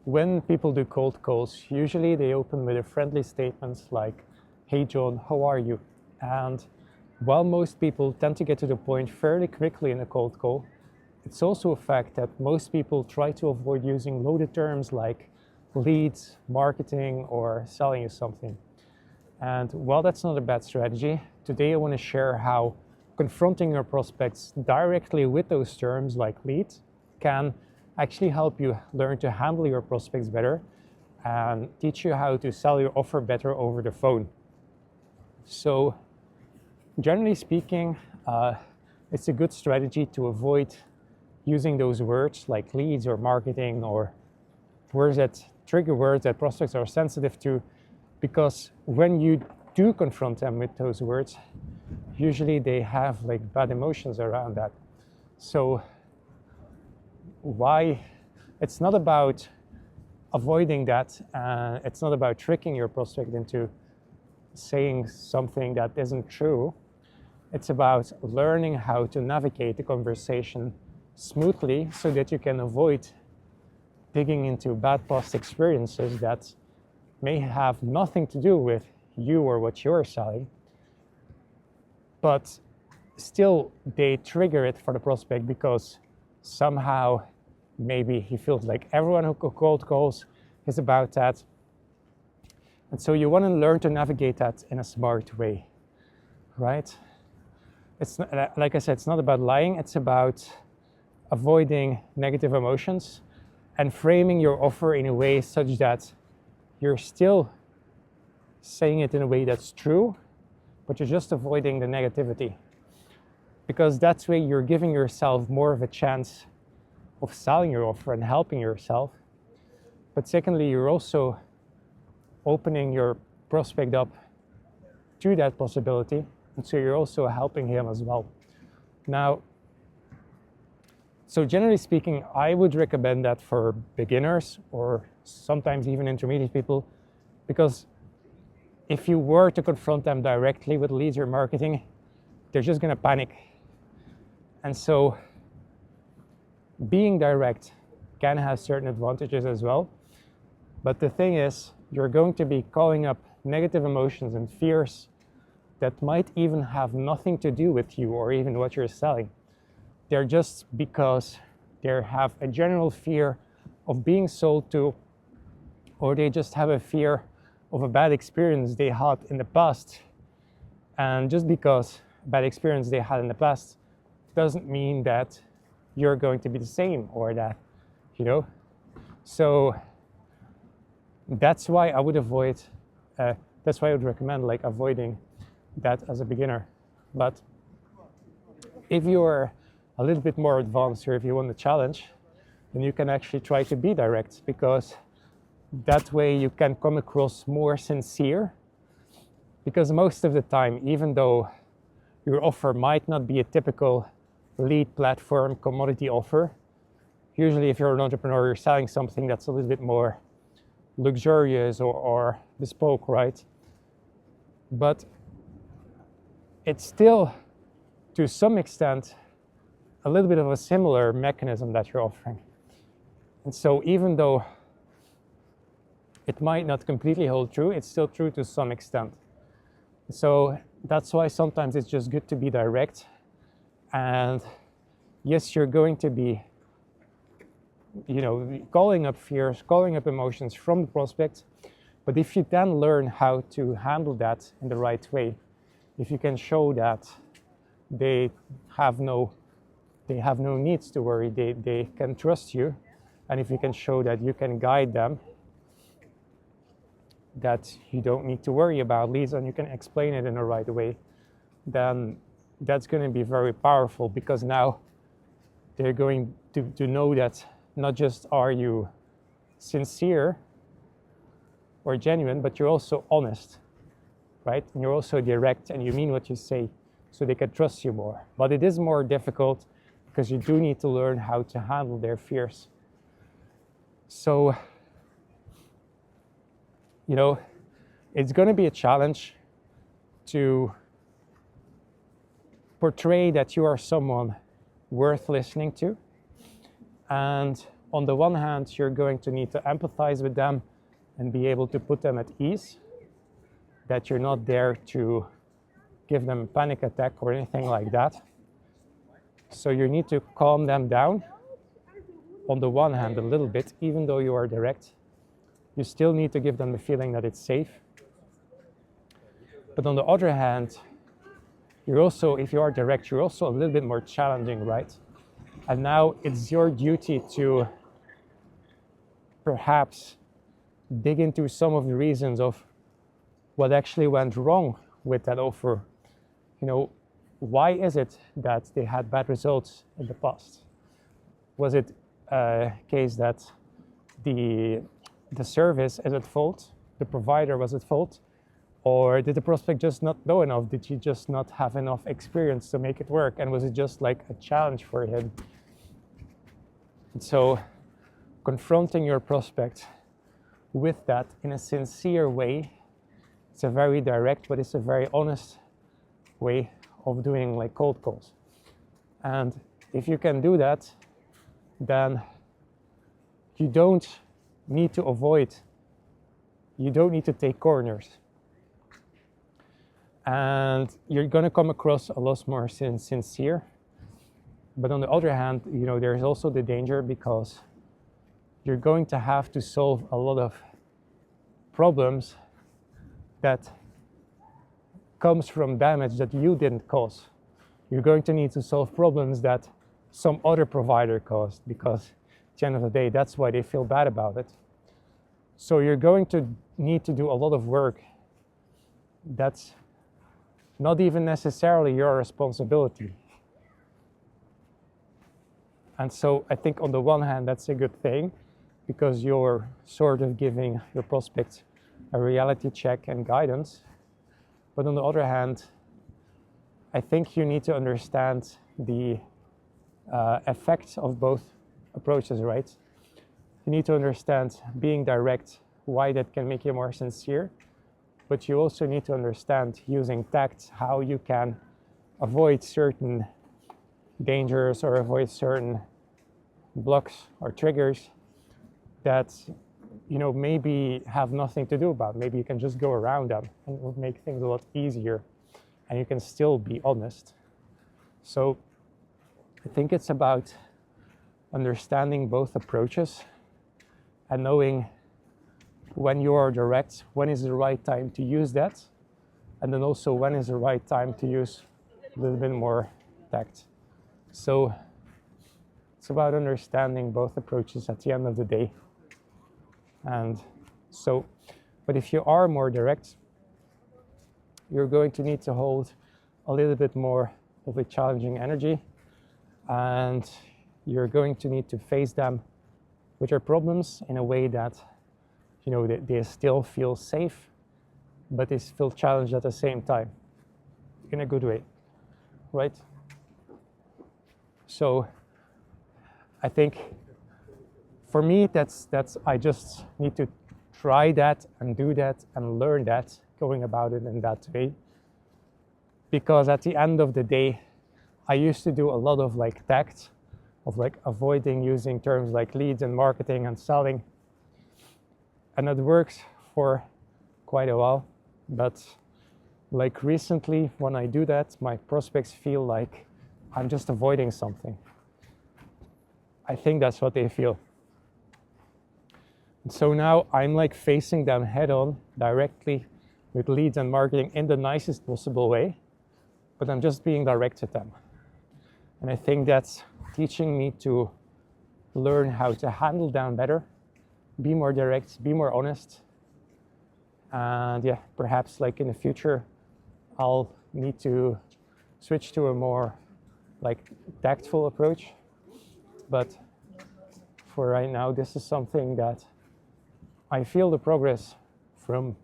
when people do cold calls, usually they open with a friendly statement like, "Hey John, how are you?" And while most people tend to get to the point fairly quickly in a cold call, it's also a fact that most people try to avoid using loaded terms like leads, marketing, or selling you something. And while that's not a bad strategy, today I want to share how confronting your prospects directly with those terms like lead can actually help you learn to handle your prospects better and teach you how to sell your offer better over the phone. So generally speaking, it's a good strategy to avoid using those words like leads or marketing or words that trigger words that prospects are sensitive to, because when you do confront them with those words, usually they have like bad emotions around that. So why it's not about avoiding that, it's not about tricking your prospect into saying something that isn't true. It's about learning how to navigate the conversation smoothly so that you can avoid digging into bad past experiences that may have nothing to do with you or what you're selling, but still they trigger it for the prospect because somehow maybe he feels like everyone who cold calls is about that. And so you want to learn to navigate that in a smart way, right? It's not, like I said, it's not about lying, it's about avoiding negative emotions and framing your offer in a way such that you're still saying it in a way that's true, but you're just avoiding the negativity. Because that's way you're giving yourself more of a chance of selling your offer and helping yourself. But secondly, you're also opening your prospect up to that possibility. And so you're also helping him as well. Now, so generally speaking, I would recommend that for beginners or sometimes even intermediate people, because if you were to confront them directly with leads or marketing, they're just going to panic. And so being direct can have certain advantages as well. But the thing is, you're going to be calling up negative emotions and fears that might even have nothing to do with you or even what you're selling. They're just because they have a general fear of being sold to, or they just have a fear of a bad experience they had in the past. And just because bad experience they had in the past doesn't mean that you're going to be the same or that, you know. So that's why I would avoid, that's why I would recommend like avoiding that as a beginner. But if you're a little bit more advanced or if you want the challenge, then you can actually try to be direct, because that way you can come across more sincere. Because most of the time, even though your offer might not be a typical lead platform commodity offer, usually if you're an entrepreneur, you're selling something that's a little bit more luxurious or bespoke, right? But it's still, to some extent, a little bit of a similar mechanism that you're offering. And so even though it might not completely hold true, it's still true to some extent. So that's why sometimes it's just good to be direct. And yes, you're going to be, you know, calling up fears, calling up emotions from the prospect. But if you then learn how to handle that in the right way, if you can show that they have no needs to worry, they can trust you, and if you can show that you can guide them, that you don't need to worry about leads and you can explain it in the right way, then that's going to be very powerful, because now they're going to know that not just are you sincere or genuine, but you're also honest, right? And you're also direct and you mean what you say, so they can trust you more. But it is more difficult because you do need to learn how to handle their fears. So, you know, it's going to be a challenge to portray that you are someone worth listening to. And on the one hand, you're going to need to empathize with them and be able to put them at ease, that you're not there to give them a panic attack or anything like that. So you need to calm them down. On the one hand, a little bit, even though you are direct, you still need to give them the feeling that it's safe. But on the other hand, you're also, if you are direct, you're also a little bit more challenging, right? And now it's your duty to perhaps dig into some of the reasons of what actually went wrong with that offer. You know, why is it that they had bad results in the past? Was it a case that the service is at fault, the provider was at fault, or did the prospect just not know enough? Did he just not have enough experience to make it work? And was it just like a challenge for him? And so confronting your prospect with that in a sincere way, it's a very direct, but it's a very honest way of doing like cold calls. And if you can do that, then you don't need to avoid, you don't need to take corners. And you're going to come across a lot more sincere. But on the other hand, you know, there's also the danger, because you're going to have to solve a lot of problems that comes from damage that you didn't cause. You're going to need to solve problems that some other provider caused, because at the end of the day, that's why they feel bad about it. So you're going to need to do a lot of work that's not even necessarily your responsibility. And so I think on the one hand, that's a good thing, because you're sort of giving your prospects a reality check and guidance. But on the other hand, I think you need to understand the effects of both approaches, right? You need to understand being direct, why that can make you more sincere, but you also need to understand using tact how you can avoid certain dangers or avoid certain blocks or triggers that, you know, maybe have nothing to do about. Maybe you can just go around them, and it will make things a lot easier, and you can still be honest. So I think it's about understanding both approaches and knowing when you are direct, when is the right time to use that, and then also when is the right time to use a little bit more tact. So it's about understanding both approaches at the end of the day. And so, but if you are more direct, you're going to need to hold a little bit more of a challenging energy, and you're going to need to face them with your problems in a way that, you know, they still feel safe, but they feel challenged at the same time, in a good way, right? So I think for me, that's I just need to try that and do that and learn that, going about it in that way. Because at the end of the day, I used to do a lot of like tact, of like avoiding using terms like leads and marketing and selling. And it works for quite a while. But like recently, when I do that, my prospects feel like I'm just avoiding something. I think that's what they feel. And so now I'm like facing them head on directly with leads and marketing in the nicest possible way, but I'm just being direct with them. And I think that's teaching me to learn how to handle them better, be more direct, be more honest. And yeah, perhaps like in the future, I'll need to switch to a more like tactful approach. But for right now, this is something that I feel the progress from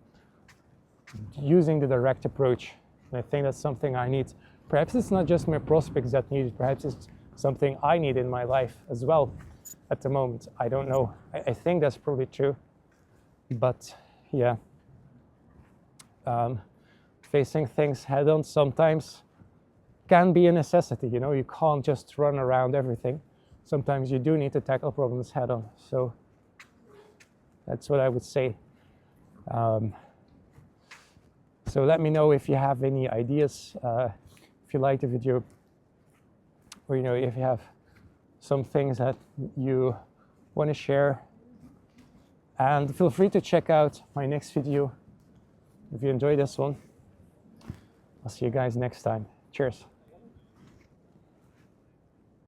using the direct approach. And I think that's something I need. Perhaps it's not just my prospects that need it. Perhaps it's something I need in my life as well at the moment. I don't know. I think that's probably true. But yeah, facing things head on sometimes can be a necessity. You know, you can't just run around everything. sometimes you do need to tackle problems head on. So that's what I would say. So let me know if you have any ideas, if you like the video, or if you have some things that you want to share. And feel free to check out my next video if you enjoyed this one. I'll see you guys next time. Cheers.